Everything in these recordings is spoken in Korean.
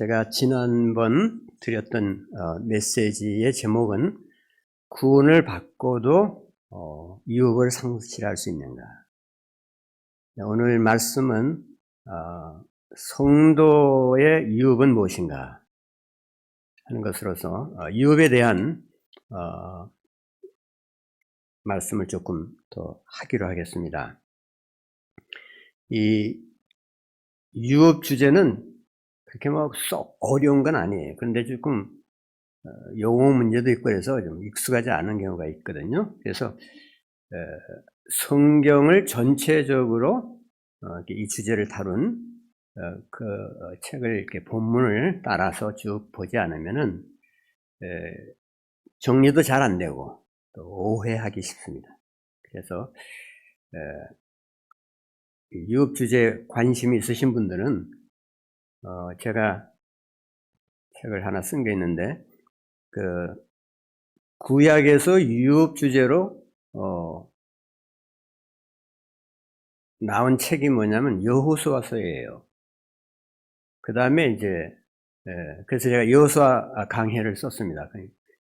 제가 지난번 드렸던 메시지의 제목은 구원을 받고도 유업을 상실할 수 있는가. 오늘 말씀은 성도의 유업은 무엇인가 하는 것으로서 유업에 대한 말씀을 조금 더 하기로 하겠습니다. 이 유업 주제는 그렇게 썩 어려운 건 아니에요. 그런데 조금 용어 문제도 있고 그래서 좀 익숙하지 않은 경우가 있거든요. 그래서 성경을 전체적으로 이 주제를 다룬 그 책을 이렇게 본문을 따라서 쭉 보지 않으면은 정리도 잘 안 되고 또 오해하기 쉽습니다. 그래서 유업 주제에 관심이 있으신 분들은 제가 책을 하나 쓴 게 있는데 그 구약에서 유업 주제로 나온 책이 뭐냐면 여호수아서예요. 그 다음에 이제 그래서 제가 여호수아 강해를 썼습니다.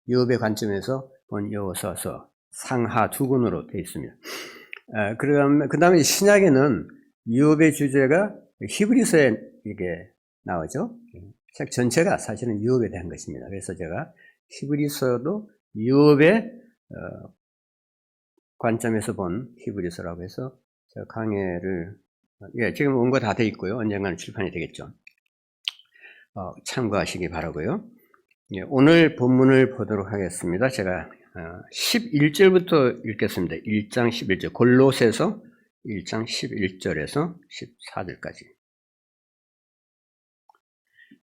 유업의 관점에서 본 여호수아서 상하 두 권으로 되어 있습니다. 그 다음에 신약에는 유업의 주제가 히브리서에 이게 나오죠. 책 전체가 사실은 유업에 대한 것입니다. 그래서 제가 히브리서도 유업의 관점에서 본 히브리서라고 해서 제가 강해를 지금 온 거 다 돼 있고요. 언젠가는 출판이 되겠죠. 참고하시기 바라고요. 오늘 본문을 보도록 하겠습니다. 제가 11절부터 읽겠습니다. 1장 11절 골로새서 1장 11절에서 14절까지.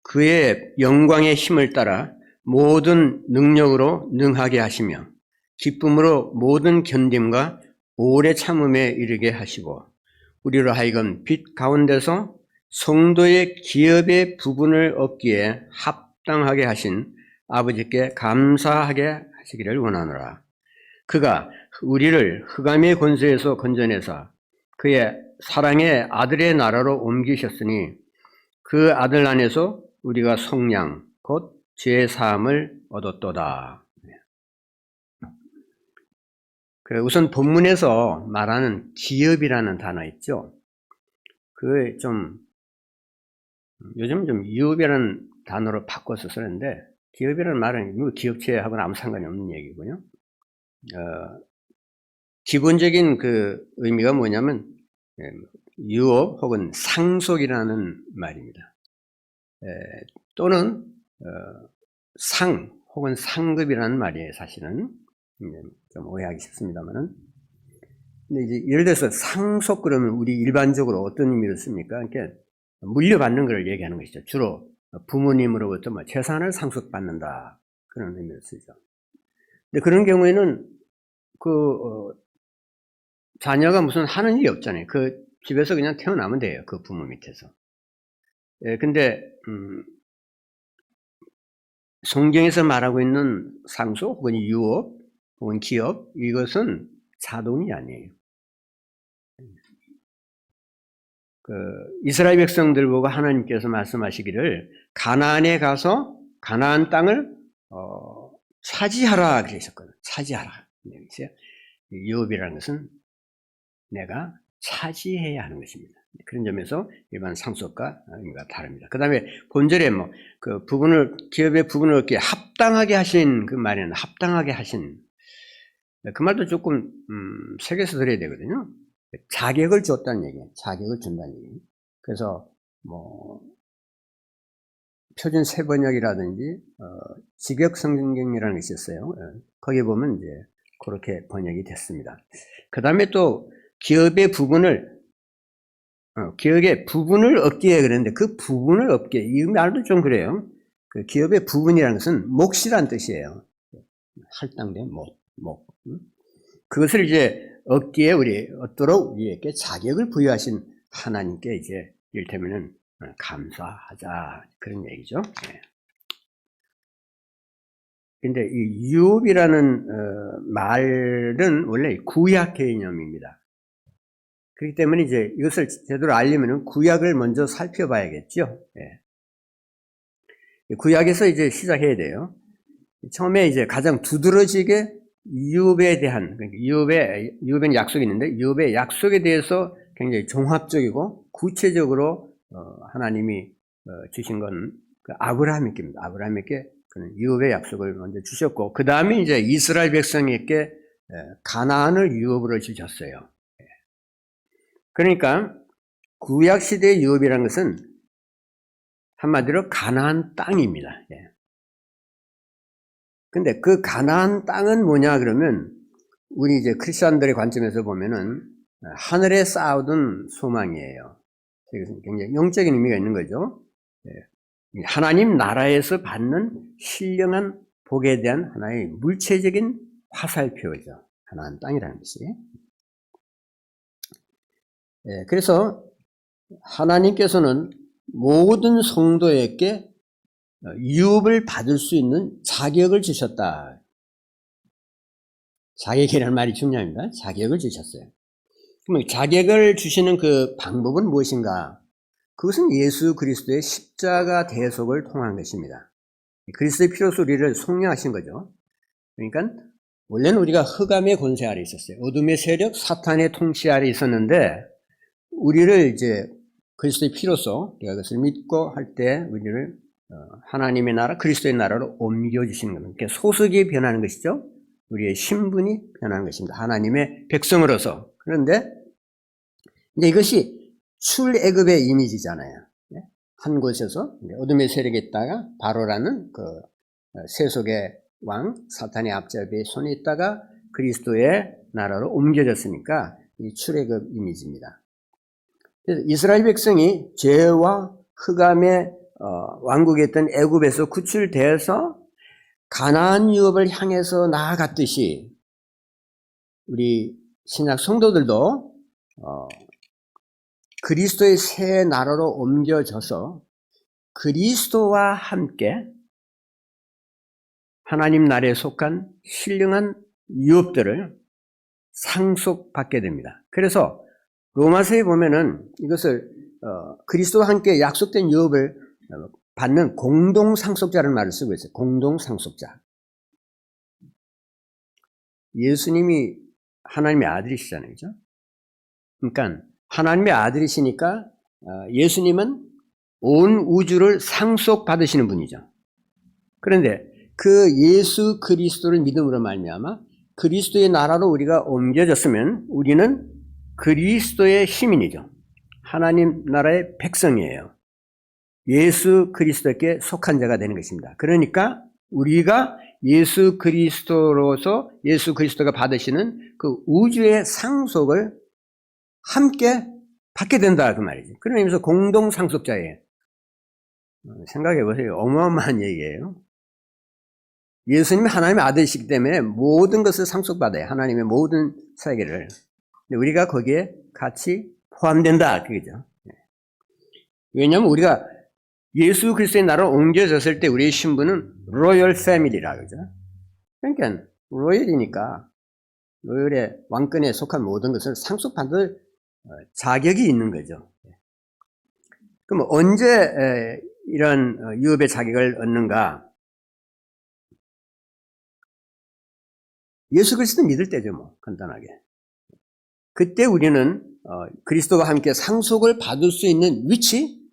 그의 영광의 힘을 따라 모든 능력으로 능하게 하시며 기쁨으로 모든 견딤과 오래 참음에 이르게 하시고 우리로 하여금 빛 가운데서 성도의 기업의 부분을 얻기에 합당하게 하신 아버지께 감사하게 하시기를 원하노라. 그가 우리를 흑암의 권세에서 건져내사 그의 사랑의 아들의 나라로 옮기셨으니 그 아들 안에서 우리가 속량 곧 죄 사함을 얻었도다. 그래, 우선 본문에서 말하는 기업이라는 단어 있죠. 그 요즘 좀 유업이라는 단어로 바꿔서 쓰는데 기업이라는 말은 기업체하고는 아무 상관이 없는 얘기고요. 기본적인 그 의미가 뭐냐면 유업 혹은 상속이라는 말입니다. 또는 상 혹은 상급이라는 말이에요. 사실은 좀 오해하기 쉽습니다만은. 근데 이제 예를 들어서 상속 그러면 우리 일반적으로 어떤 의미를 씁니까? 그러니까 물려받는 걸 얘기하는 것이죠. 주로 부모님으로부터 재산을 상속받는다 그런 의미를 쓰죠. 근데 그런 경우에는 자녀가 무슨 하는 일이 없잖아요. 그 집에서 그냥 태어나면 돼요. 그 부모 밑에서. 근데 성경에서 말하고 있는 상속 혹은 유업 혹은 기업 이것은 자동이 아니에요. 이스라엘 백성들 보고 하나님께서 말씀하시기를 가나안에 가서 가나안 땅을 차지하라 그러셨거든요. 차지하라. 유업이라는 것은 내가 차지해야 하는 것입니다. 그런 점에서 일반 상속과 의미가 다릅니다. 그 다음에 본절에 기업의 부분을 얻기에 합당하게 하신 그 말에는 합당하게 하신 그 말도 조금 새겨서 들어야 되거든요. 자격을 줬다는 얘기예요. 자격을 준다는 얘기예요. 그래서 표준 세번역이라든지 직역성경이라는 것이 있어요. 거기에 보면 이제 그렇게 번역이 됐습니다. 그 다음에 또 기업의 부분을 얻기에 그랬는데 그 부분을 얻기에 이 말도 좀 그래요. 그 기업의 부분이라는 것은 몫이란 뜻이에요. 할당된 목. 그것을 이제 얻기에 얻도록 우리에게 자격을 부여하신 하나님께 이제 이를테면은 감사하자 그런 얘기죠. 근데 이 유업이라는 말은 원래 구약 개념입니다. 그렇기 때문에 이제 이것을 제대로 알려면은 구약을 먼저 살펴봐야겠죠. 구약에서 이제 시작해야 돼요. 처음에 이제 가장 두드러지게 유업에 대한, 그러니까 유업에는 약속이 있는데 유업의 약속에 대해서 굉장히 종합적이고 구체적으로 하나님이 주신 건 그 아브라함에게입니다. 아브라함에게 그는 유업의 약속을 먼저 주셨고, 그 다음에 이제 이스라엘 백성에게 가나안을 유업으로 주셨어요. 그러니까 구약 시대의 유업이라는 것은 한마디로 가나안 땅입니다. 근데 그 가나안 땅은 뭐냐 그러면 우리 이제 크리스천들의 관점에서 보면은 하늘에 쌓아둔 소망이에요. 이것은 굉장히 영적인 의미가 있는 거죠. 하나님 나라에서 받는 신령한 복에 대한 하나의 물체적인 화살표죠. 가나안 땅이라는 것이. 그래서 하나님께서는 모든 성도에게 유업을 받을 수 있는 자격을 주셨다. 자격이라는 말이 중요합니다. 자격을 주셨어요. 그럼 자격을 주시는 그 방법은 무엇인가? 그것은 예수 그리스도의 십자가 대속을 통한 것입니다. 그리스도의 피로써 우리를 속량하신 거죠. 그러니까 원래는 우리가 흑암의 권세 아래 있었어요. 어둠의 세력, 사탄의 통치 아래 있었는데 우리를 이제 그리스도의 피로써 우리가 그것을 믿고 할 때 우리를 하나님의 나라, 그리스도의 나라로 옮겨주시는 겁니다. 그러니까 소속이 변하는 것이죠. 우리의 신분이 변하는 것입니다. 하나님의 백성으로서. 그런데 이제 이것이 출애굽의 이미지잖아요. 한 곳에서 어둠의 세력에 있다가 바로라는 그 세속의 왕 사탄의 앞잡이의 손에 있다가 그리스도의 나라로 옮겨졌으니까 이 출애굽 이미지입니다. 그래서 이스라엘 백성이 죄와 흑암의 왕국에 있던 애굽에서 구출되어서 가나안 유업을 향해서 나아갔듯이 우리 신약 성도들도 그리스도의 새 나라로 옮겨져서 그리스도와 함께 하나님 나라에 속한 신령한 유업들을 상속받게 됩니다. 그래서 로마서에 보면은 이것을 그리스도와 함께 약속된 유업을 받는 공동상속자라는 말을 쓰고 있어요. 공동상속자. 예수님이 하나님의 아들이시잖아요. 그죠? 그러니까 하나님의 아들이시니까 예수님은 온 우주를 상속받으시는 분이죠. 그런데 그 예수 그리스도를 믿음으로 말미암아 그리스도의 나라로 우리가 옮겨졌으면 우리는 그리스도의 시민이죠. 하나님 나라의 백성이에요. 예수 그리스도께 속한 자가 되는 것입니다. 그러니까 우리가 예수 그리스도로서 예수 그리스도가 받으시는 그 우주의 상속을 함께 받게 된다 그 말이죠. 그런 의미에서 공동 상속자예요. 생각해 보세요. 어마어마한 얘기예요. 예수님이 하나님의 아들이시기 때문에 모든 것을 상속받아요. 하나님의 모든 세계를. 우리가 거기에 같이 포함된다 그거죠. 왜냐하면 우리가 예수 그리스도의 나라로 옮겨졌을 때 우리의 신분은 로열 패밀리라 그러죠. 그러니까 로열이니까 로열의 왕권에 속한 모든 것을 상속받을 자격이 있는 거죠. 그럼 언제 이런 유업의 자격을 얻는가? 예수 그리스도 믿을 때죠, 뭐 간단하게. 그때 우리는 그리스도와 함께 상속을 받을 수 있는 위치,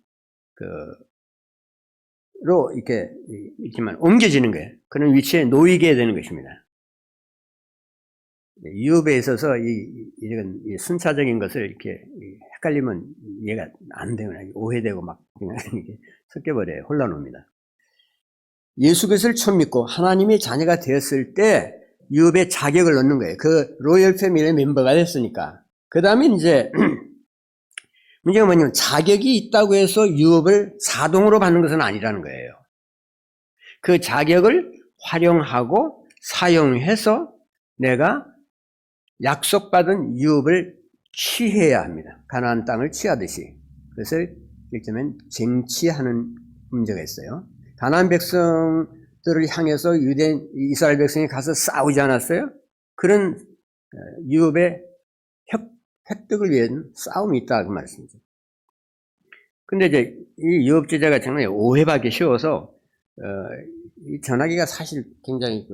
로 이렇게만 옮겨지는 거예요. 그런 위치에 놓이게 되는 것입니다. 유업에 있어서 이런 순차적인 것을 이렇게 헷갈리면 이해가 안 되거나 오해되고 막 그냥 이렇게 섞여버려요. 혼란 옵니다. 예수 그리스도를 처음 믿고 하나님의 자녀가 되었을 때 유업의 자격을 얻는 거예요. 그 로열 패밀리의 멤버가 됐으니까. 그 다음에 이제 문제가 뭐냐면 자격이 있다고 해서 유업을 자동으로 받는 것은 아니라는 거예요. 그 자격을 활용하고 사용해서 내가 약속받은 유업을 취해야 합니다. 가나안 땅을 취하듯이. 그것을 일테면 쟁취하는 문제가 있어요. 가나안 백성들을 향해서 이스라엘 백성이 가서 싸우지 않았어요? 그런 유업의 획득을 위한 싸움이 있다 그 말씀이죠. 근데 이제 이 유업 제자가 정말 오해받기 쉬워서 이 전하기가 사실 굉장히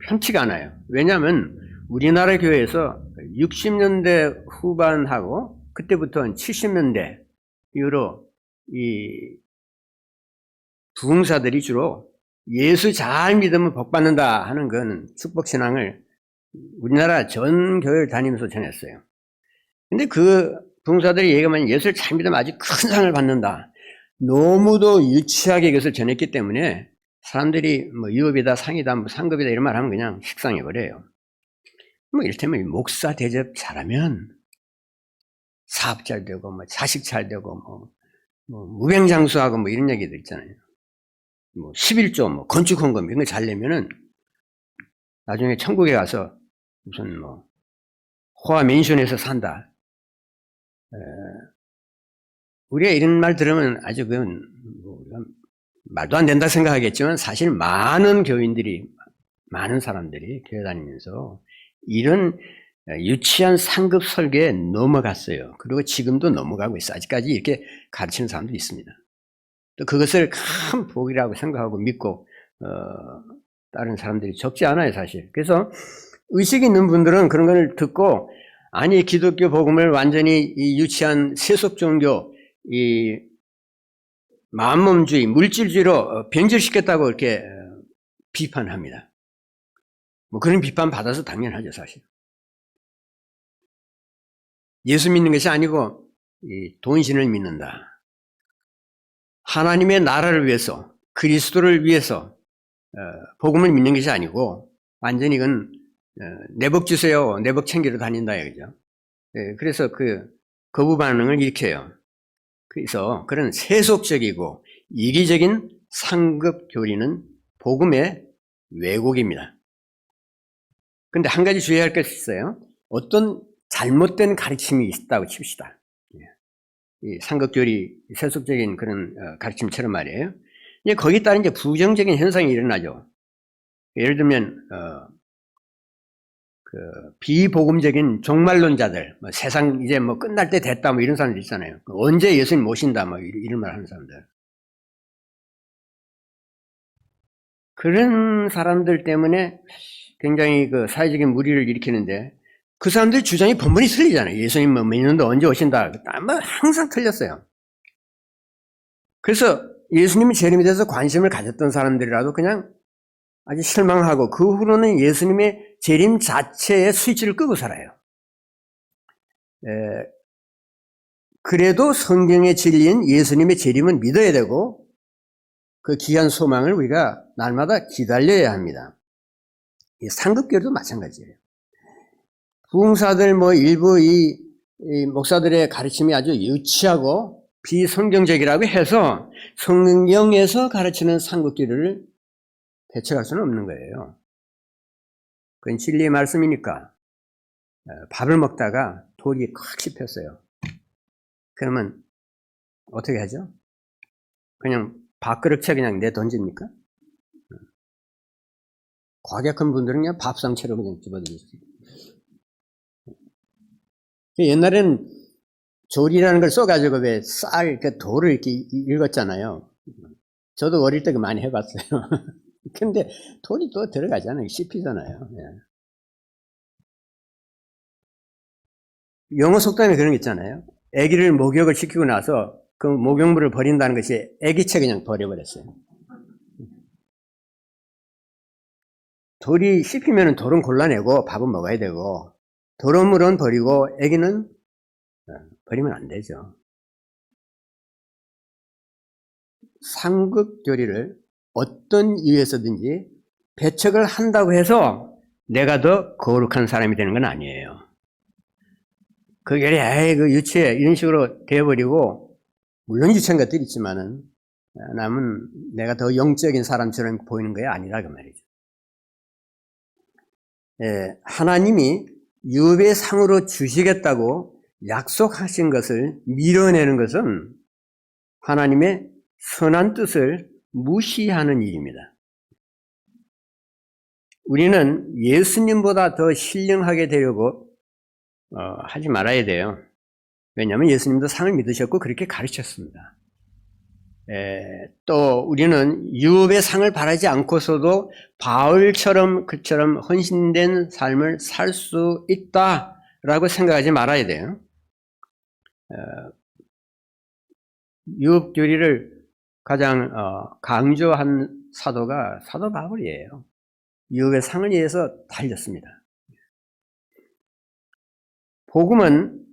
편치가 않아요. 왜냐하면 우리나라 교회에서 60년대 후반하고 그때부터는 70년대 이후로 이 부흥사들이 주로 예수 잘 믿으면 복 받는다 하는 건 축복신앙을 우리나라 전 교회를 다니면서 전했어요. 근데 그 부흥사들이 얘기하면 예수를 잘 믿으면 아주 큰 상을 받는다. 너무도 유치하게 이것을 전했기 때문에 사람들이 뭐 유업이다, 상이다, 뭐 상급이다 이런 말 하면 그냥 식상해버려요. 뭐 이를테면 목사 대접 잘하면 사업 잘 되고, 뭐 자식 잘 되고, 뭐 무병장수하고 뭐 이런 얘기들 있잖아요. 뭐 11조, 뭐 건축 헌금 이런 거 잘 내면은 나중에 천국에 가서 무슨 뭐 호화 맨션에서 산다. 우리가 이런 말 들으면 아주 그건 뭐 말도 안 된다 생각하겠지만 사실 많은 교인들이, 많은 사람들이 교회 다니면서 이런 유치한 상급 설계에 넘어갔어요. 그리고 지금도 넘어가고 있어요. 아직까지 이렇게 가르치는 사람도 있습니다. 또 그것을 큰 복이라고 생각하고 믿고 따르는 사람들이 적지 않아요, 사실. 그래서 의식이 있는 분들은 그런 걸 듣고 아니 기독교 복음을 완전히 이 유치한 세속 종교, 이 만몸주의, 물질주의로 변질시켰다고 이렇게 비판합니다. 뭐 그런 비판 받아서 당연하죠, 사실. 예수 믿는 것이 아니고 이 돈신을 믿는다. 하나님의 나라를 위해서, 그리스도를 위해서 복음을 믿는 것이 아니고 완전히 이건 내복 주세요, 내복 챙기러 다닌다 이거죠. 그래서 그 거부 반응을 일으켜요. 그래서 그런 세속적이고 이기적인 상급 교리는 복음의 왜곡입니다. 그런데 한 가지 주의할 것이 있어요. 어떤 잘못된 가르침이 있다고 칩시다. 이 상급 교리, 세속적인 그런 가르침처럼 말이에요. 거기에 따른 이제 부정적인 현상이 일어나죠. 예를 들면 그 비복음적인 종말론자들, 뭐 세상 이제 뭐 끝날 때 됐다 뭐 이런 사람들 있잖아요. 언제 예수님 모신다 뭐 이런 말 하는 사람들. 그런 사람들 때문에 굉장히 그 사회적인 무리를 일으키는데 그 사람들 주장이 번번이 틀리잖아요. 예수님 뭐 믿는데 언제 오신다. 뭐 항상 틀렸어요. 그래서 예수님이 재림에 대해서 관심을 가졌던 사람들이라도 그냥 아주 실망하고 그 후로는 예수님의 재림 자체의 스위치를 끄고 살아요. 그래도 성경의 진리인 예수님의 재림은 믿어야 되고 그 귀한 소망을 우리가 날마다 기다려야 합니다. 상급교리도 마찬가지예요. 부흥사들 뭐 일부 이 목사들의 가르침이 아주 유치하고 비성경적이라고 해서 성경에서 가르치는 상급교리를 대체할 수는 없는 거예요. 그건 진리의 말씀이니까. 밥을 먹다가 돌이 콱 씹혔어요. 그러면 어떻게 하죠? 그냥 밥그릇째 그냥 내던집니까? 과격한 분들은 그냥 밥상채로 그냥 집어들이죠. 옛날에는 조리라는 걸 써가지고 왜 쌀, 그 돌을 이렇게 읽었잖아요. 저도 어릴 때 많이 해봤어요. 근데 돌이 또 들어가잖아요. 씹히잖아요. 영어 속담에 그런 게 있잖아요. 아기를 목욕을 시키고 나서 그 목욕물을 버린다는 것이 아기채 그냥 버려버렸어요. 돌이 씹히면 돌은 골라내고 밥은 먹어야 되고 더러운 물은 버리고 아기는 버리면 안 되죠. 상급 교리를 어떤 이유에서든지 배척을 한다고 해서 내가 더 거룩한 사람이 되는 건 아니에요. 그 교리, 그 유치해 이런 식으로 되어버리고 물론 유치한 것들이 있지만은 남은 내가 더 영적인 사람처럼 보이는 게 아니라 그 말이죠. 하나님이 유업의 상으로 주시겠다고 약속하신 것을 밀어내는 것은 하나님의 선한 뜻을 무시하는 일입니다. 우리는 예수님보다 더 신령하게 되려고 하지 말아야 돼요. 왜냐하면 예수님도 상을 믿으셨고 그렇게 가르쳤습니다. 또 우리는 유업의 상을 바라지 않고서도 바울처럼 그처럼 헌신된 삶을 살 수 있다라고 생각하지 말아야 돼요. 유업교리를 가장 강조한 사도가 사도 바울이에요. 유업의 상을 위해서 달렸습니다. 복음은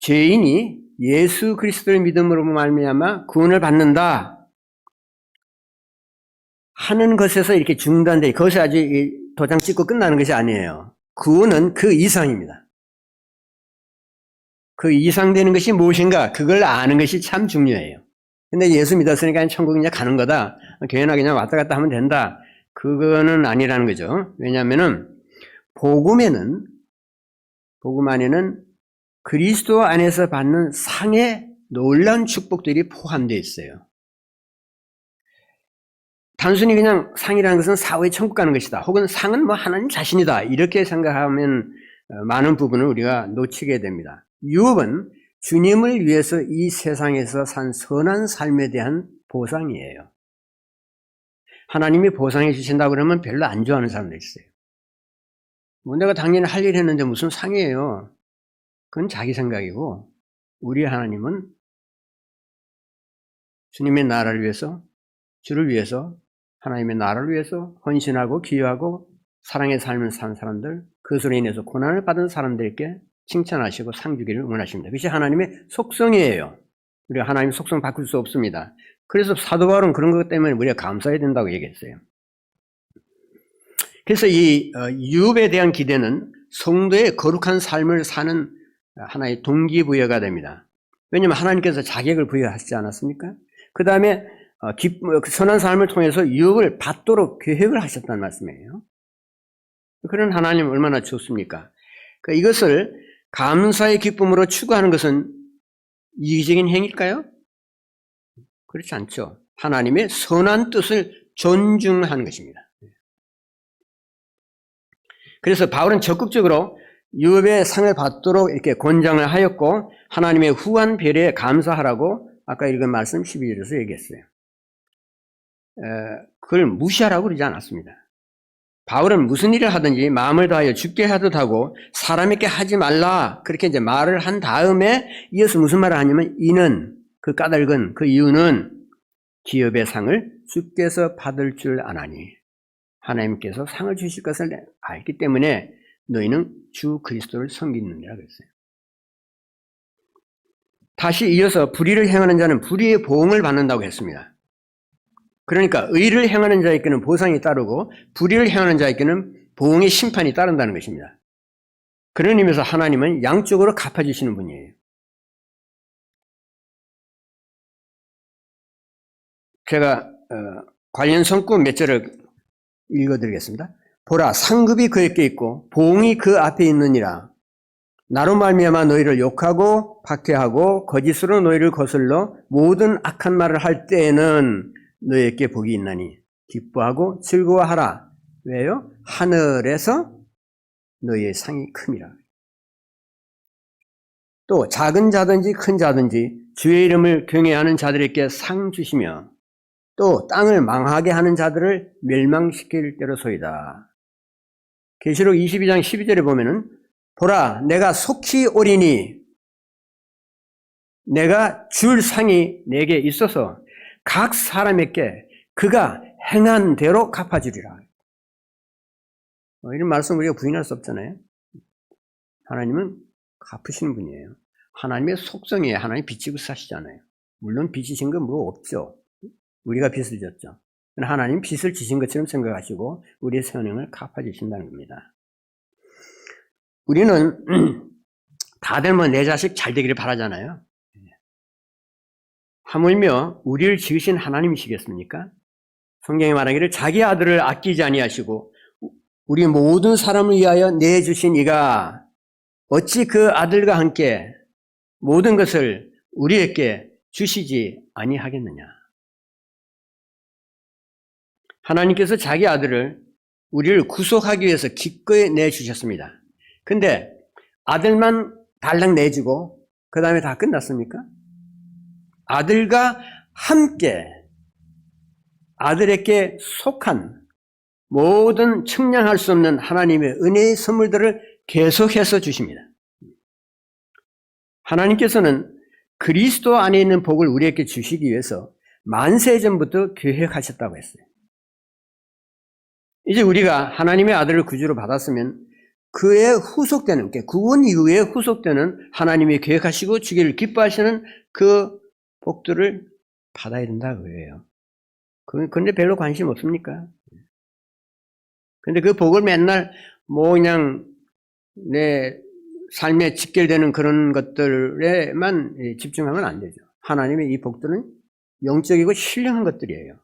죄인이 예수 그리스도를 믿음으로 말미암아 구원을 받는다 하는 것에서 이렇게 중단돼, 거기서 아주 도장 찍고 끝나는 것이 아니에요. 구원은 그 이상입니다. 그 이상 되는 것이 무엇인가, 그걸 아는 것이 참 중요해요. 근데 예수 믿었으니까 천국 이제 가는 거다, 교회나 그냥 왔다 갔다 하면 된다, 그거는 아니라는 거죠. 왜냐하면은 복음 안에는 그리스도 안에서 받는 상의 놀라운 축복들이 포함되어 있어요. 단순히 그냥 상이라는 것은 사후에 천국 가는 것이다, 혹은 상은 뭐 하나님 자신이다, 이렇게 생각하면 많은 부분을 우리가 놓치게 됩니다. 유업은 주님을 위해서 이 세상에서 산 선한 삶에 대한 보상이에요. 하나님이 보상해 주신다고 그러면 별로 안 좋아하는 사람도 있어요. 뭐 내가 당연히 할 일 했는데 무슨 상이에요. 그건 자기 생각이고, 우리 하나님은 주님의 나라를 위해서, 주를 위해서, 하나님의 나라를 위해서 헌신하고 기여하고 사랑의 삶을 산 사람들, 그것으로 인해서 고난을 받은 사람들에게 칭찬하시고 상 주기를 원하십니다. 그것이 하나님의 속성이에요. 우리가 하나님의 속성 바꿀 수 없습니다. 그래서 사도 바울은 그런 것 때문에 우리가 감사해야 된다고 얘기했어요. 그래서 이 유업에 대한 기대는 성도의 거룩한 삶을 사는 하나의 동기부여가 됩니다. 왜냐하면 하나님께서 자격을 부여하시지 않았습니까? 그 다음에 선한 삶을 통해서 유업을 받도록 계획을 하셨다는 말씀이에요. 그런 하나님 얼마나 좋습니까? 이것을 감사의 기쁨으로 추구하는 것은 이기적인 행위일까요? 그렇지 않죠. 하나님의 선한 뜻을 존중하는 것입니다. 그래서 바울은 적극적으로 유업의 상을 받도록 이렇게 권장을 하였고, 하나님의 후한 배려에 감사하라고 아까 읽은 말씀 12절에서 얘기했어요. 그걸 무시하라고 그러지 않았습니다. 바울은 무슨 일을 하든지 마음을 다하여 죽게 하듯 하고 사람에게 하지 말라, 그렇게 이제 말을 한 다음에 이어서 무슨 말을 하냐면, 이는, 그 까닭은, 그 이유는 기업의 상을 주께서 받을 줄 아나니, 하나님께서 상을 주실 것을 알기 때문에 너희는 주 그리스도를 섬기느니라 그랬어요. 다시 이어서 불의를 행하는 자는 불의의 보응을 받는다고 했습니다. 그러니까 의를 행하는 자에게는 보상이 따르고 불의를 행하는 자에게는 보응의 심판이 따른다는 것입니다. 그런 의미에서 하나님은 양쪽으로 갚아주시는 분이에요. 제가 관련 성구 몇 절을 읽어드리겠습니다. 보라, 상급이 그에게 있고 보응이 그 앞에 있느니라. 나로 말미암아 너희를 욕하고 박해하고 거짓으로 너희를 거슬러 모든 악한 말을 할 때에는 너희에게 복이 있나니 기뻐하고 즐거워하라. 왜요? 하늘에서 너희의 상이 큼이라. 또 작은 자든지 큰 자든지 주의 이름을 경외하는 자들에게 상 주시며 또 땅을 망하게 하는 자들을 멸망시킬 때로소이다. 계시록 22장 12절에 보면은, 보라, 내가 속히 오리니 내가 줄 상이 내게 있어서 각 사람에게 그가 행한 대로 갚아주리라. 이런 말씀 우리가 부인할 수 없잖아요. 하나님은 갚으시는 분이에요. 하나님의 속성이에요. 하나님 빚지고 사시잖아요. 물론 빚지신 건 뭐 없죠. 우리가 빚을 졌죠. 하나님 빚을 지신 것처럼 생각하시고 우리의 선행을 갚아주신다는 겁니다. 우리는 다들 뭐 내 자식 잘 되기를 바라잖아요. 하물며 우리를 지으신 하나님이시겠습니까? 성경에 말하기를 자기 아들을 아끼지 아니하시고 우리 모든 사람을 위하여 내주신 이가 어찌 그 아들과 함께 모든 것을 우리에게 주시지 아니하겠느냐. 하나님께서 자기 아들을 우리를 구속하기 위해서 기꺼이 내주셨습니다. 근데 아들만 달랑 내주고 그 다음에 다 끝났습니까? 아들과 함께 아들에게 속한 모든 측량할 수 없는 하나님의 은혜의 선물들을 계속해서 주십니다. 하나님께서는 그리스도 안에 있는 복을 우리에게 주시기 위해서 만세전부터 계획하셨다고 했어요. 이제 우리가 하나님의 아들을 구주로 받았으면 그의 후속되는, 구원 이후에 후속되는 하나님이 계획하시고 주기를 기뻐하시는 그 복들을 받아야 된다 그거예요. 그런데 별로 관심 없습니까? 근데 그 복을 맨날 그냥 내 삶에 직결되는 그런 것들에만 집중하면 안 되죠. 하나님의 이 복들은 영적이고 신령한 것들이에요.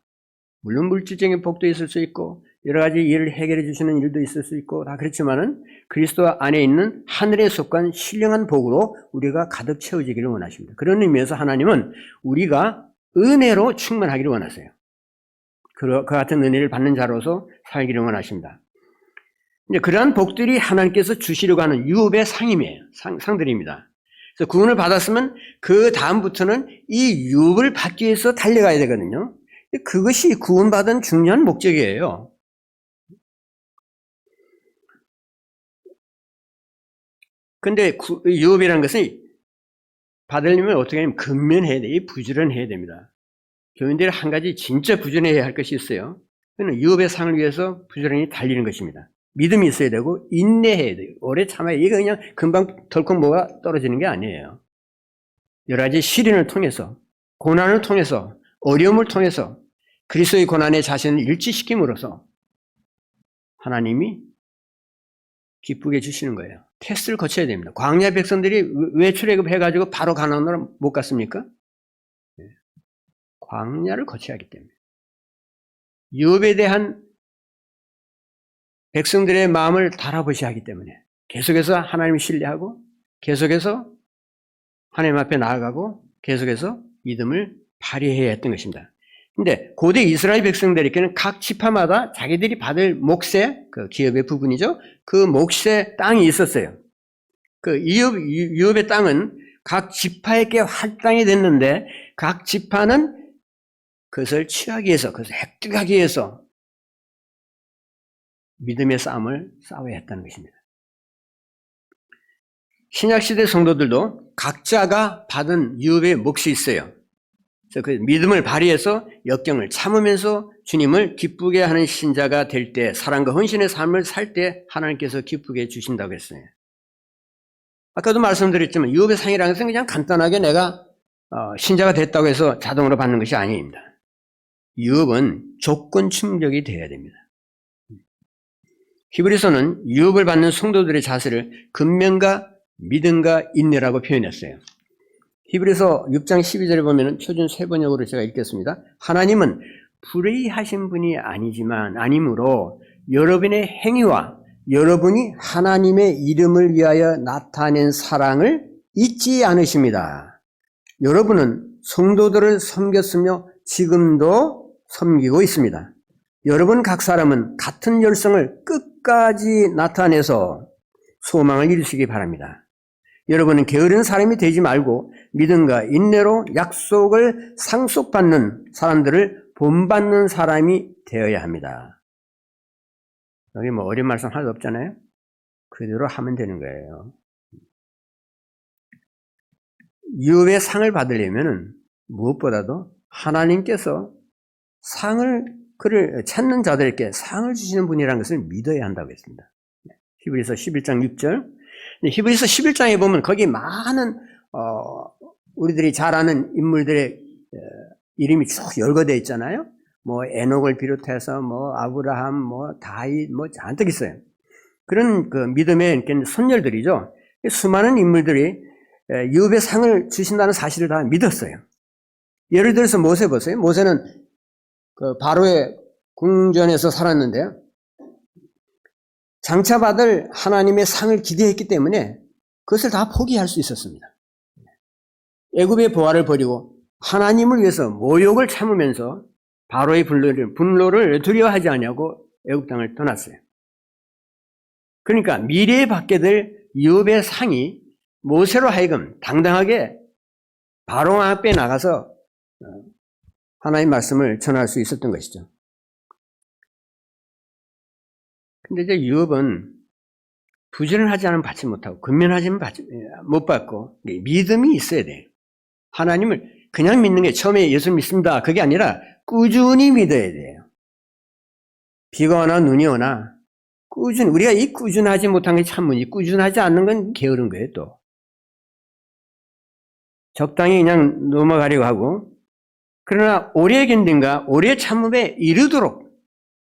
물론 물질적인 복도 있을 수 있고 여러 가지 일을 해결해 주시는 일도 있을 수 있고 다 그렇지만은 그리스도 안에 있는 하늘에 속한 신령한 복으로 우리가 가득 채워지기를 원하십니다. 그런 의미에서 하나님은 우리가 은혜로 충만하기를 원하세요. 그 같은 은혜를 받는 자로서 살기를 원하십니다. 이제 그러한 복들이 하나님께서 주시려고 하는 유업의 상임이에요. 상들입니다. 그래서 구원을 받았으면 그 다음부터는 이 유업을 받기 위해서 달려가야 되거든요. 그것이 구원받은 중요한 목적이에요. 근데 유업이라는 것은 받으려면 어떻게 하냐면 근면해야 돼요. 부지런해야 됩니다. 교인들이 한 가지 진짜 부지런해야 할 것이 있어요. 그는 유업의 상을 위해서 부지런히 달리는 것입니다. 믿음이 있어야 되고 인내해야 돼요. 오래 참아야 이거 그냥 금방 덜컥 뭐가 떨어지는 게 아니에요. 여러 가지 시련을 통해서 고난을 통해서 어려움을 통해서 그리스도의 고난에 자신을 일치시킴으로써 하나님이 기쁘게 주시는 거예요. 테스트를 거쳐야 됩니다. 광야 백성들이 왜 출애굽해가지고 바로 가나안으로 못 갔습니까? 광야를 거쳐야 하기 때문에. 유업에 대한 백성들의 마음을 달아보셔야 하기 때문에 계속해서 하나님을 신뢰하고 계속해서 하나님 앞에 나아가고 계속해서 믿음을 발휘해야 했던 것입니다. 근데 고대 이스라엘 백성들에게는 각 지파마다 자기들이 받을 몫의 그 기업의 부분이죠. 그 몫의 땅이 있었어요. 그 유업의 땅은 각 지파에게 할당이 됐는데 각 지파는 그것을 취하기 위해서, 그것을 획득하기 위해서 믿음의 싸움을 싸워야 했다는 것입니다. 신약시대 성도들도 각자가 받은 유업의 몫이 있어요. 그래서 그 믿음을 발휘해서 역경을 참으면서 주님을 기쁘게 하는 신자가 될 때, 사랑과 헌신의 삶을 살 때 하나님께서 기쁘게 주신다고 했어요. 아까도 말씀드렸지만 유업의 상이라는 것은 그냥 간단하게 내가 신자가 됐다고 해서 자동으로 받는 것이 아닙니다. 유업은 조건 충족이 되어야 됩니다. 히브리서는 유업을 받는 성도들의 자세를 근면과 믿음과 인내라고 표현했어요. 히브리서 6장 12절에 보면 표준 세번역으로 제가 읽겠습니다. 하나님은 불의하신 분이 아니므로 여러분의 행위와 여러분이 하나님의 이름을 위하여 나타낸 사랑을 잊지 않으십니다. 여러분은 성도들을 섬겼으며 지금도 섬기고 있습니다. 여러분 각 사람은 같은 열성을 끝까지 나타내서 소망을 이루시기 바랍니다. 여러분은 게으른 사람이 되지 말고 믿음과 인내로 약속을 상속받는 사람들을 본받는 사람이 되어야 합니다. 여기 뭐 어려운 말씀 하나도 없잖아요. 그대로 하면 되는 거예요. 유업의 상을 받으려면 무엇보다도 하나님께서 그를 찾는 자들에게 상을 주시는 분이라는 것을 믿어야 한다고 했습니다. 히브리서 11장 6절. 히브리서 11장에 보면 거기 많은 우리들이 잘 아는 인물들의 이름이 쭉 열거되어 있잖아요. 뭐 에녹을 비롯해서 뭐 아브라함, 뭐 다윗, 뭐 잔뜩 있어요. 그런 그 믿음의 선열들이죠. 수많은 인물들이 유업의 상을 주신다는 사실을 다 믿었어요. 예를 들어서 모세 보세요. 모세는 그 바로의 궁전에서 살았는데요. 장차 받을 하나님의 상을 기대했기 때문에 그것을 다 포기할 수 있었습니다. 애굽의 보화를 버리고 하나님을 위해서 모욕을 참으면서 바로의 분노를 두려워하지 않냐고 애굽 땅을 떠났어요. 그러니까 미래에 받게 될 유업의 상이 모세로 하여금 당당하게 바로 앞에 나가서 하나님의 말씀을 전할 수 있었던 것이죠. 근데 이제 유업은 부지런하지 않으면 받지 못하고 근면하지면 못 받고 믿음이 있어야 돼요. 하나님을 그냥 믿는 게 처음에 예수 믿습니다. 그게 아니라 꾸준히 믿어야 돼요. 비가 오나 눈이 오나 우리가 이 꾸준하지 못한 게 참문이 꾸준하지 않는 건 게으른 거예요. 또 적당히 그냥 넘어가려고 하고 그러나 오래 견딘가 오래 참음에 이르도록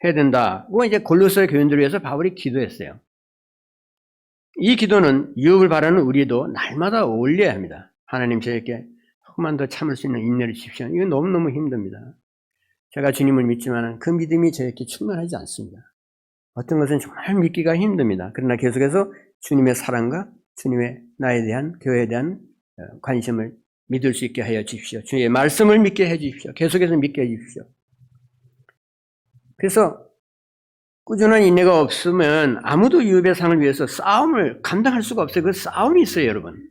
해야 된다고 이제 골로새 교인들을 위해서 바울이 기도했어요. 이 기도는 유업을 바라는 우리도 날마다 올려야 합니다. 하나님 저에게 조금만 더 참을 수 있는 인내를 주십시오. 이거 너무너무 힘듭니다. 제가 주님을 믿지만 그 믿음이 저에게 충만하지 않습니다. 어떤 것은 정말 믿기가 힘듭니다. 그러나 계속해서 주님의 사랑과 주님의 나에 대한 교회에 대한 관심을 믿을 수 있게 하여 주십시오. 주의 말씀을 믿게 해 주십시오. 계속해서 믿게 해 주십시오. 그래서 꾸준한 인내가 없으면 아무도 유업의 상을 위해서 싸움을 감당할 수가 없어요. 그 싸움이 있어요, 여러분.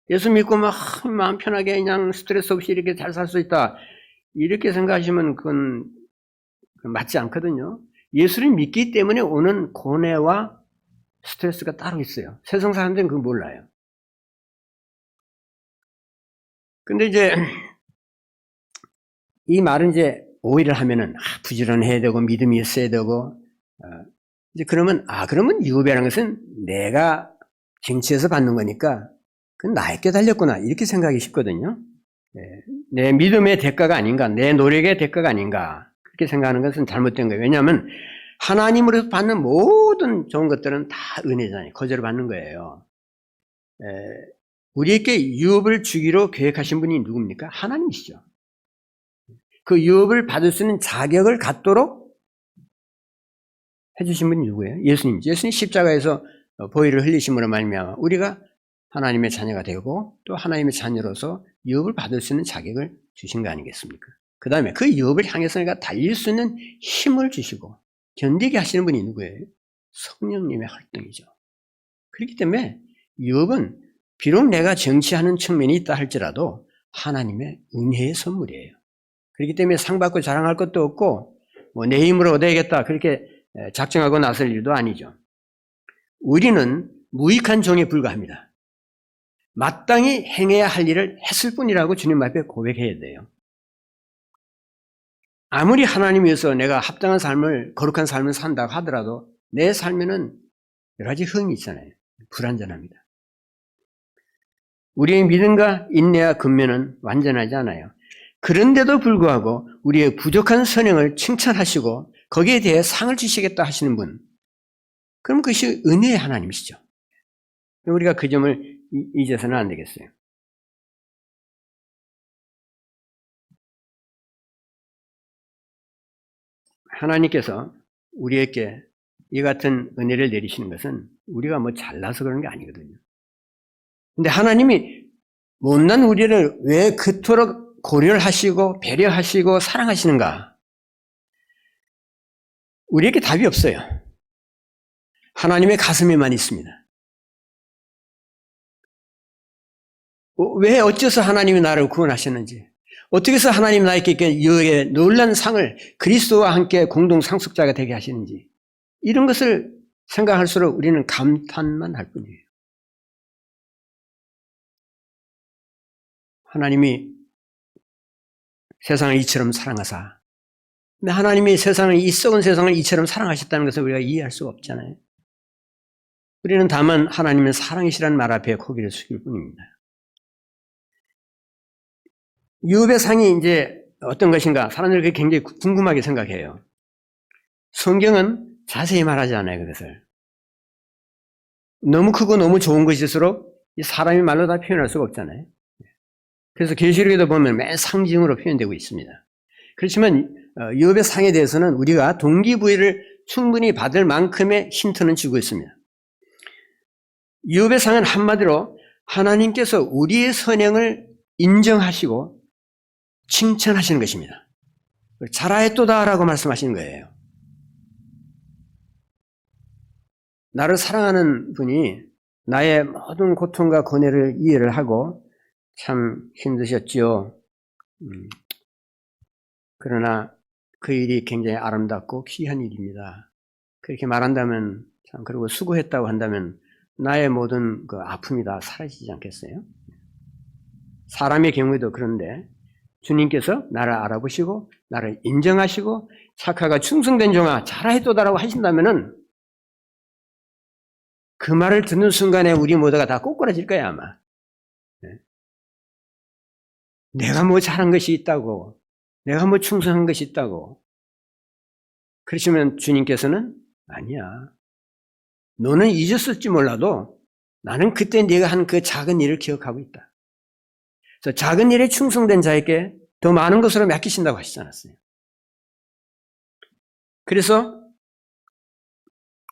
예수 믿고 막 마음 편하게 그냥 스트레스 없이 이렇게 잘 살 수 있다. 이렇게 생각하시면 그건 맞지 않거든요. 예수를 믿기 때문에 오는 고뇌와 스트레스가 따로 있어요. 세상 사람들은 그거 몰라요. 근데 이제 이 말은 이제 오해를 하면은 부지런해야 되고 믿음이 있어야 되고 이제 그러면 유업이라는 것은 내가 쟁취해서 받는 거니까 그건 나에게 달렸구나 이렇게 생각이 쉽거든요. 내 믿음의 대가가 아닌가, 내 노력의 대가가 아닌가 그렇게 생각하는 것은 잘못된 거예요. 왜냐하면 하나님으로서 받는 모든 좋은 것들은 다 은혜잖아요. 거저로 받는 거예요. 우리에게 유업을 주기로 계획하신 분이 누굽니까? 하나님이시죠. 그 유업을 받을 수 있는 자격을 갖도록 해주신 분이 누구예요? 예수님이죠. 예수님 십자가에서 보혈을 흘리심으로 말미암아 우리가 하나님의 자녀가 되고 또 하나님의 자녀로서 유업을 받을 수 있는 자격을 주신 거 아니겠습니까? 그 다음에 그 유업을 향해서 내가 달릴 수 있는 힘을 주시고 견디게 하시는 분이 누구예요? 성령님의 활동이죠. 그렇기 때문에 유업은 비록 내가 정치하는 측면이 있다 할지라도 하나님의 은혜의 선물이에요. 그렇기 때문에 상 받고 자랑할 것도 없고 내 힘으로 얻어야겠다 그렇게 작정하고 나설 일도 아니죠. 우리는 무익한 종에 불과합니다. 마땅히 행해야 할 일을 했을 뿐이라고 주님 앞에 고백해야 돼요. 아무리 하나님 위해서 내가 합당한 삶을 거룩한 삶을 산다고 하더라도 내 삶에는 여러 가지 흥이 있잖아요. 불완전합니다. 우리의 믿음과 인내와 근면은 완전하지 않아요. 그런데도 불구하고 우리의 부족한 선행을 칭찬하시고 거기에 대해 상을 주시겠다 하시는 분, 그럼 그것이 은혜의 하나님이시죠. 우리가 그 점을 잊어서는 안 되겠어요. 하나님께서 우리에게 이 같은 은혜를 내리시는 것은 우리가 뭐 잘나서 그런 게 아니거든요. 근데 하나님이 못난 우리를 왜 그토록 고려를 하시고 배려하시고 사랑하시는가? 우리에게 답이 없어요. 하나님의 가슴에만 있습니다. 왜 어째서 하나님이 나를 구원하셨는지, 어떻게 해서 하나님 나에게 여기에 놀란 상을 그리스도와 함께 공동 상속자가 되게 하시는지, 이런 것을 생각할수록 우리는 감탄만 할 뿐이에요. 하나님이 세상을 이처럼 사랑하사, 근데 하나님이 이 썩은 세상을 이처럼 사랑하셨다는 것을 우리가 이해할 수가 없잖아요. 우리는 다만 하나님은 사랑이시라는 말 앞에 고개를 숙일 뿐입니다. 유업의 상이 이제 어떤 것인가? 사람들이 그게 굉장히 궁금하게 생각해요. 성경은 자세히 말하지 않아요, 그것을. 너무 크고 너무 좋은 것일수록 사람이 말로 다 표현할 수가 없잖아요. 그래서 계시록에도 보면 맨 상징으로 표현되고 있습니다. 그렇지만 유업의 상에 대해서는 우리가 동기부여를 충분히 받을 만큼의 힌트는 주고 있습니다. 유업의 상은 한마디로 하나님께서 우리의 선행을 인정하시고 칭찬하시는 것입니다. 잘하였도다라고 말씀하시는 거예요. 나를 사랑하는 분이 나의 모든 고통과 고뇌를 이해를 하고 참 힘드셨지요. 그러나 그 일이 굉장히 아름답고 귀한 일입니다. 그렇게 말한다면, 참, 그리고 수고했다고 한다면 나의 모든 그 아픔이 다 사라지지 않겠어요? 사람의 경우에도 그런데 주님께서 나를 알아보시고 나를 인정하시고 착하가 충성된 종아 잘하였도다라고 하신다면은 그 말을 듣는 순간에 우리 모두가 다 꼬꾸라질 거야 아마. 내가 뭐 잘한 것이 있다고, 내가 뭐 충성한 것이 있다고. 그러시면 주님께서는 아니야. 너는 잊었을지 몰라도 나는 그때 네가 한 그 작은 일을 기억하고 있다. 그래서 작은 일에 충성된 자에게 더 많은 것으로 맡기신다고 하시지 않았어요. 그래서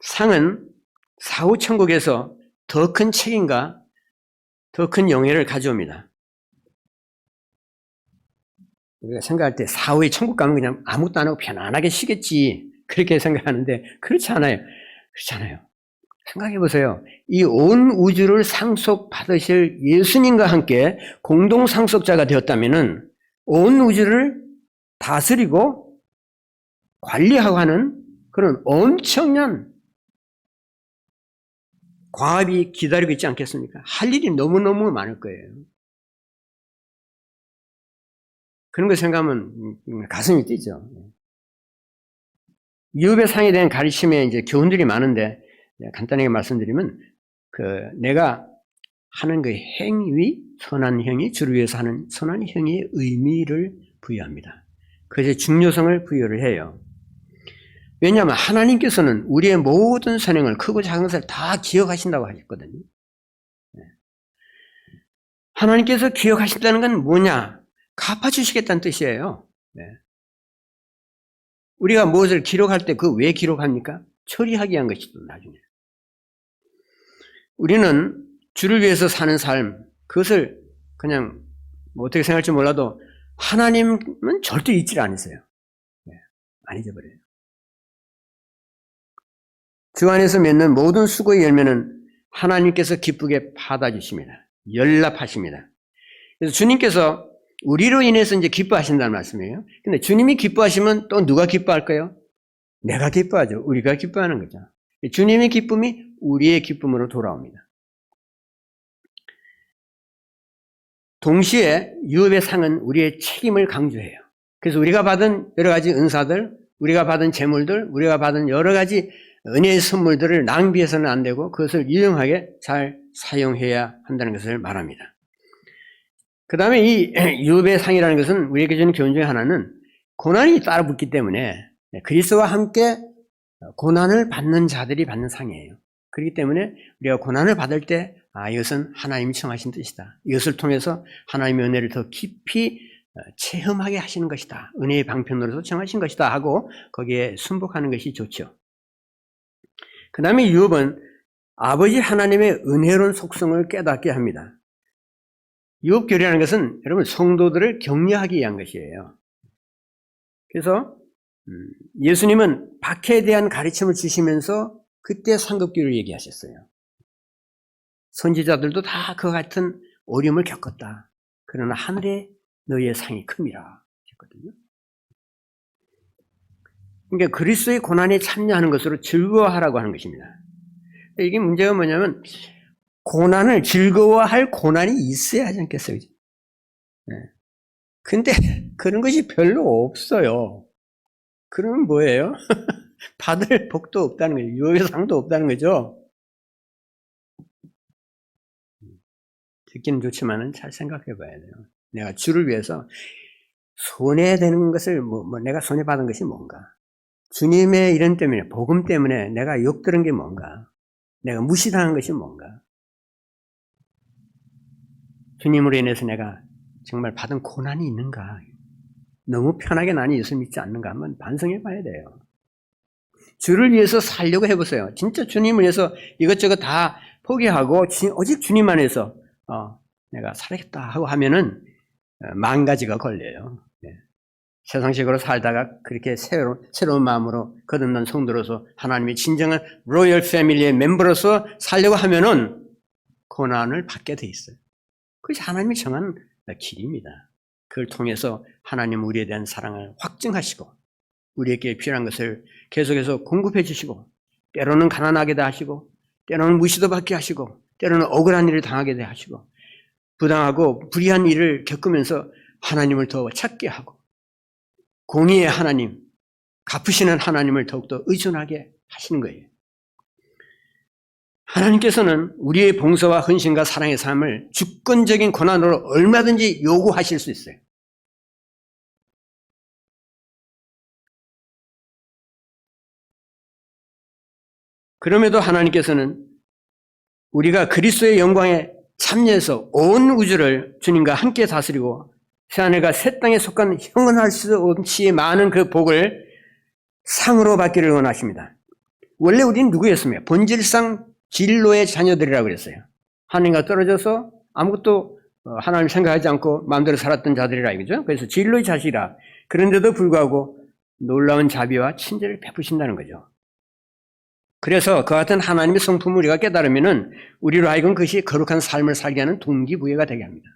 상은 사후 천국에서 더 큰 책임과 더 큰 영예를 가져옵니다. 우리가 생각할 때 사후에 천국 가면 그냥 아무것도 안 하고 편안하게 쉬겠지 그렇게 생각하는데 그렇지 않아요. 그렇지 않아요. 생각해 보세요. 이 온 우주를 상속받으실 예수님과 함께 공동 상속자가 되었다면은 온 우주를 다스리고 관리하고 하는 그런 엄청난 과업이 기다리고 있지 않겠습니까? 할 일이 너무너무 많을 거예요. 그런 거 생각하면 가슴이 뛰죠. 유업의 상에 대한 가르침에 이제 교훈들이 많은데 간단하게 말씀드리면 내가 하는 그 행위, 선한 행위, 주를 위해서 하는 선한 행위의 의미를 부여합니다. 그것의 중요성을 부여를 해요. 왜냐하면 하나님께서는 우리의 모든 선행을 크고 작은 것을 다 기억하신다고 하셨거든요. 하나님께서 기억하신다는 건 뭐냐? 갚아주시겠다는 뜻이에요. 우리가 무엇을 기록할 때 그 왜 기록합니까? 처리하기 위한 것이죠, 나중에. 우리는 주를 위해서 사는 삶, 그것을 그냥 어떻게 생각할지 몰라도 하나님은 절대 잊지 않으세요. 안 잊어버려요. 주 안에서 맺는 모든 수고의 열매는 하나님께서 기쁘게 받아주십니다. 연락하십니다. 그래서 주님께서 우리로 인해서 이제 기뻐하신다는 말씀이에요. 근데 주님이 기뻐하시면 또 누가 기뻐할까요? 내가 기뻐하죠. 우리가 기뻐하는 거죠. 주님의 기쁨이 우리의 기쁨으로 돌아옵니다. 동시에 유업의 상은 우리의 책임을 강조해요. 그래서 우리가 받은 여러 가지 은사들, 우리가 받은 재물들, 우리가 받은 여러 가지 은혜의 선물들을 낭비해서는 안 되고 그것을 유용하게 잘 사용해야 한다는 것을 말합니다. 그 다음에 이 유업의 상이라는 것은 우리에게 주는 교훈 중에 하나는 고난이 따라붙기 때문에 그리스도와 함께 고난을 받는 자들이 받는 상이에요. 그렇기 때문에 우리가 고난을 받을 때 이것은 하나님이 청하신 뜻이다. 이것을 통해서 하나님의 은혜를 더 깊이 체험하게 하시는 것이다. 은혜의 방편으로서 청하신 것이다 하고 거기에 순복하는 것이 좋죠. 그 다음에 유업은 아버지 하나님의 은혜로운 속성을 깨닫게 합니다. 유업교리라는 것은 여러분 성도들을 격려하기 위한 것이에요. 그래서 예수님은 박해에 대한 가르침을 주시면서 그때 상급기를 얘기하셨어요. 선지자들도 다 그와 같은 어려움을 겪었다. 그러나 하늘에 너희의 상이 큽니다. 했거든요. 그러니까 그리스도의 고난에 참여하는 것으로 즐거워하라고 하는 것입니다. 이게 문제가 뭐냐면 고난을 즐거워할 고난이 있어야 하지 않겠어요? 근데 그런 것이 별로 없어요. 그러면 뭐예요? 받을 복도 없다는 거예요. 유업의 상도 없다는 거죠. 듣기는 좋지만은 잘 생각해 봐야 돼요. 내가 주를 위해서 손해되는 것을 내가 손해받은 것이 뭔가? 주님의 이름 때문에, 복음 때문에 내가 욕들은 게 뭔가? 내가 무시당한 것이 뭔가? 주님으로 인해서 내가 정말 받은 고난이 있는가? 너무 편하게 나는 예수 믿지 않는가 한번 반성해 봐야 돼요. 주를 위해서 살려고 해보세요. 진짜 주님을 위해서 이것저것 다 포기하고 오직 주님 안에서 내가 살겠다 하고 하면은 만 가지가 걸려요. 세상식으로 살다가 그렇게 새로운 마음으로 거듭난 성도로서 하나님의 진정한 로열 패밀리의 멤버로서 살려고 하면은 고난을 받게 돼 있어요. 그것이 하나님이 정한 길입니다. 그걸 통해서 하나님 우리에 대한 사랑을 확증하시고 우리에게 필요한 것을 계속해서 공급해 주시고 때로는 가난하게 하시고 때로는 무시도 받게 하시고 때로는 억울한 일을 당하게 하시고 부당하고 불의한 일을 겪으면서 하나님을 더 찾게 하고 공의의 하나님, 갚으시는 하나님을 더욱더 의존하게 하시는 거예요. 하나님께서는 우리의 봉사와 헌신과 사랑의 삶을 주권적인 권한으로 얼마든지 요구하실 수 있어요. 그럼에도 하나님께서는 우리가 그리스도의 영광에 참여해서 온 우주를 주님과 함께 다스리고 새하늘과 새 땅에 속한 형언할 수 없이 많은 그 복을 상으로 받기를 원하십니다. 원래 우리는 누구였습니까? 본질상 진로의 자녀들이라고 그랬어요. 하나님과 떨어져서 아무것도 하나님 생각하지 않고 마음대로 살았던 자들이라 이거죠. 그래서 진로의 자식이라. 그런데도 불구하고 놀라운 자비와 친절을 베푸신다는 거죠. 그래서 그 같은 하나님의 성품을 우리가 깨달으면은 우리로 하여금 그것이 거룩한 삶을 살게 하는 동기부여가 되게 합니다.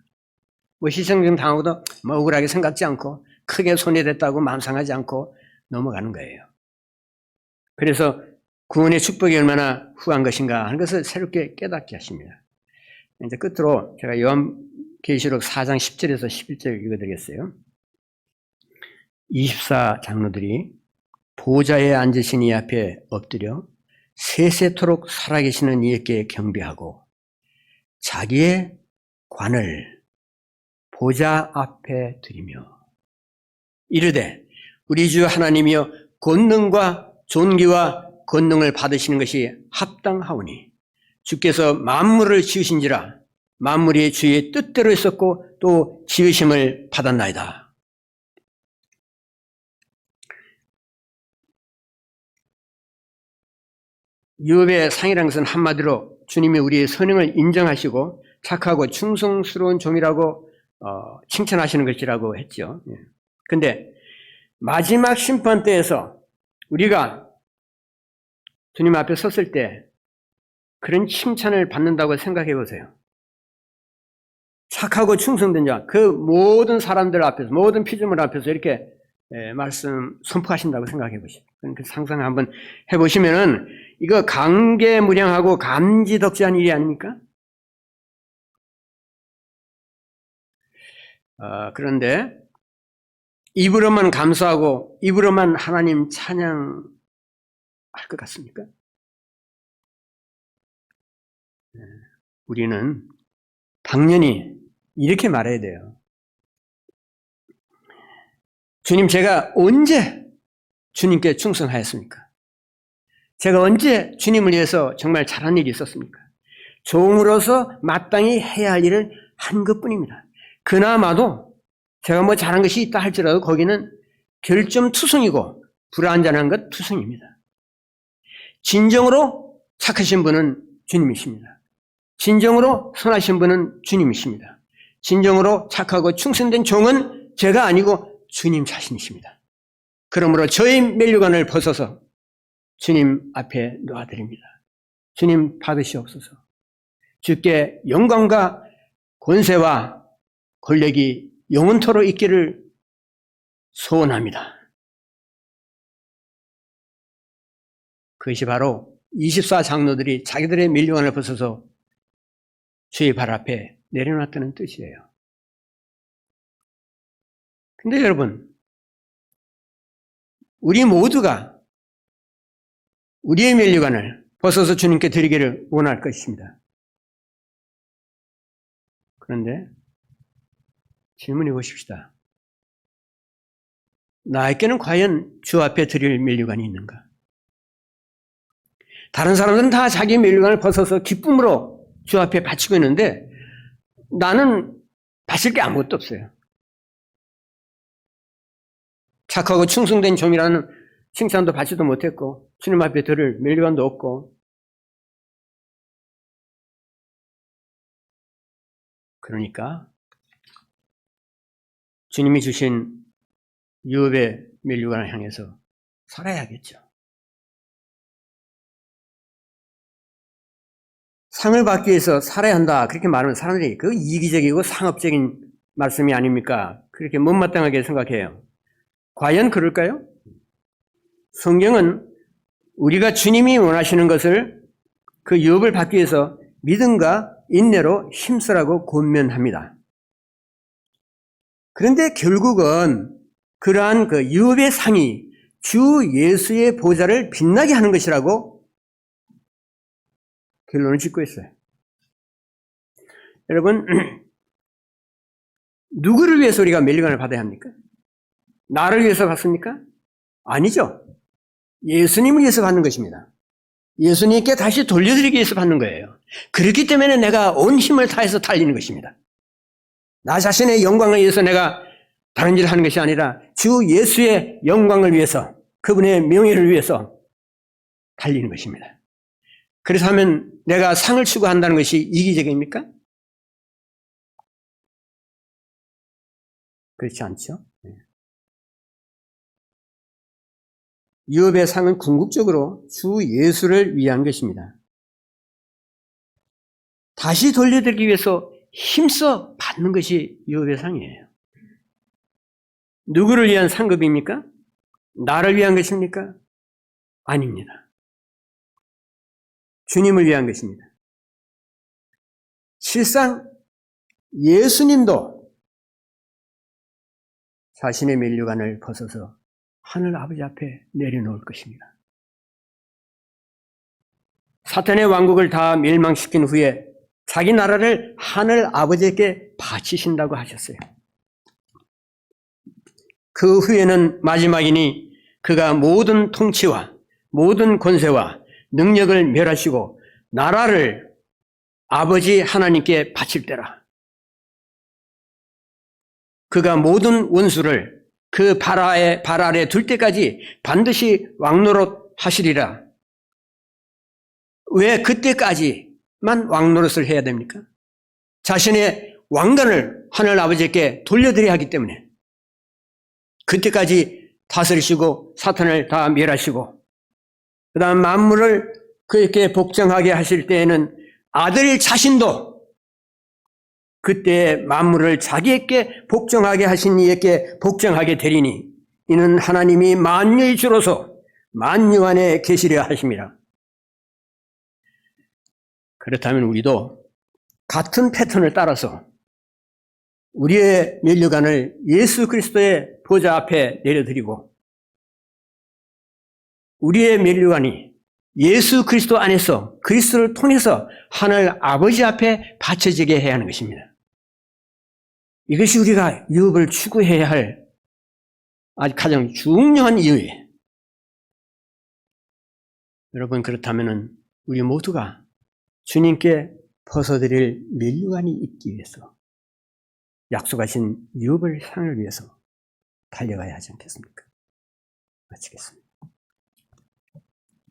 뭐 희생좀 당하고도 뭐 억울하게 생각지 않고 크게 손해됐다고 마음 상하지 않고 넘어가는 거예요. 그래서 구원의 축복이 얼마나 후한 것인가 하는 것을 새롭게 깨닫게 하십니다. 이제 끝으로 제가 요한계시록 4장 10절에서 11절 읽어드리겠어요. 24 장로들이 보좌에 앉으신 이 앞에 엎드려 세세토록 살아계시는 이에게 경배하고 자기의 관을 보좌 앞에 드리며 이르되 우리 주 하나님이여 권능과 존귀와 권능을 받으시는 것이 합당하오니 주께서 만물을 지으신지라 만물이 주의 뜻대로 있었고 또 지으심을 받았나이다. 유업의 상이라는 것은 한마디로 주님이 우리의 선행을 인정하시고 착하고 충성스러운 종이라고 칭찬하시는 것이라고 했죠. 그런데 마지막 심판 때에서 우리가 주님 앞에 섰을 때 그런 칭찬을 받는다고 생각해 보세요. 착하고 충성된 자, 그 모든 사람들 앞에서, 모든 피조물 앞에서 이렇게 말씀 선포하신다고 생각해 보시죠. 그 상상 한번 해보시면은 이거 감개무량하고 감지덕지한 일이 아닙니까? 그런데 입으로만 감사하고 입으로만 하나님 찬양할 것 같습니까? 우리는 당연히 이렇게 말해야 돼요. 주님, 제가 언제 주님께 충성하였습니까? 제가 언제 주님을 위해서 정말 잘한 일이 있었습니까? 종으로서 마땅히 해야 할 일을 한 것뿐입니다. 그나마도 제가 뭐 잘한 것이 있다 할지라도 거기는 결점투성이고 불완전한 것 투성입니다. 진정으로 착하신 분은 주님이십니다. 진정으로 선하신 분은 주님이십니다. 진정으로 착하고 충성된 종은 제가 아니고 주님 자신이십니다. 그러므로 저의 면류관을 벗어서 주님 앞에 놓아드립니다. 주님 받으시옵소서. 주께 영광과 권세와 권력이 영원토록 있기를 소원합니다. 그것이 바로 24 장로들이 자기들의 면류관을 벗어서 주의 발 앞에 내려놨다는 뜻이에요. 근데 여러분, 우리 모두가 우리의 면류관을 벗어서 주님께 드리기를 원할 것입니다. 그런데 질문해 보십시다. 나에게는 과연 주 앞에 드릴 면류관이 있는가? 다른 사람들은 다 자기 면류관을 벗어서 기쁨으로 주 앞에 바치고 있는데 나는 바칠 게 아무것도 없어요. 착하고 충성된 종이라는 칭찬도 받지도 못했고 주님 앞에 드릴 면류관도 없고 그러니까 주님이 주신 유업의 면류관을 향해서 살아야겠죠. 상을 받기 위해서 살아야 한다 그렇게 말하면 사람들이 그 이기적이고 상업적인 말씀이 아닙니까? 그렇게 못마땅하게 생각해요. 과연 그럴까요? 성경은 우리가 주님이 원하시는 것을 그 유업을 받기 위해서 믿음과 인내로 힘쓰라고 권면합니다. 그런데 결국은 그러한 그 유업의 상이 주 예수의 보좌를 빛나게 하는 것이라고 결론을 짓고 있어요. 여러분, 누구를 위해서 우리가 면류관을 받아야 합니까? 나를 위해서 받습니까? 아니죠. 예수님을 위해서 받는 것입니다. 예수님께 다시 돌려드리기 위해서 받는 거예요. 그렇기 때문에 내가 온 힘을 다해서 달리는 것입니다. 나 자신의 영광을 위해서 내가 다른 일을 하는 것이 아니라 주 예수의 영광을 위해서, 그분의 명예를 위해서 달리는 것입니다. 그래서 하면 내가 상을 추구한다는 것이 이기적입니까? 그렇지 않죠. 유업의 상은 궁극적으로 주 예수를 위한 것입니다. 다시 돌려드리기 위해서 힘써 받는 것이 유업의 상이에요. 누구를 위한 상급입니까? 나를 위한 것입니까? 아닙니다. 주님을 위한 것입니다. 실상 예수님도 자신의 면류관을 벗어서 하늘 아버지 앞에 내려놓을 것입니다. 사탄의 왕국을 다 멸망시킨 후에 자기 나라를 하늘 아버지께 바치신다고 하셨어요. 그 후에는 마지막이니 그가 모든 통치와 모든 권세와 능력을 멸하시고 나라를 아버지 하나님께 바칠 때라. 그가 모든 원수를 그 발 아래 둘 때까지 반드시 왕노릇 하시리라. 왜 그때까지만 왕노릇을 해야 됩니까? 자신의 왕관을 하늘 아버지께 돌려드려야 하기 때문에 그때까지 다스리시고 사탄을 다 멸하시고 그 다음 만물을 그렇게 복종하게 하실 때에는 아들 자신도 그때 만물을 자기에게 복종하게 하신 이에게 복종하게 되리니 이는 하나님이 만유의 주로서 만유 안에 계시려 하심이라. 그렇다면 우리도 같은 패턴을 따라서 우리의 면류관을 예수 그리스도의 보좌 앞에 내려드리고 우리의 면류관이 예수 그리스도 안에서 그리스도를 통해서 하늘 아버지 앞에 바쳐지게 해야 하는 것입니다. 이것이 우리가 유업을 추구해야 할 아주 가장 중요한 이유예요. 여러분, 그렇다면 우리 모두가 주님께 벗어드릴 면류관이 있기 위해서 약속하신 유업을 상을 위해서 달려가야 하지 않겠습니까? 마치겠습니다.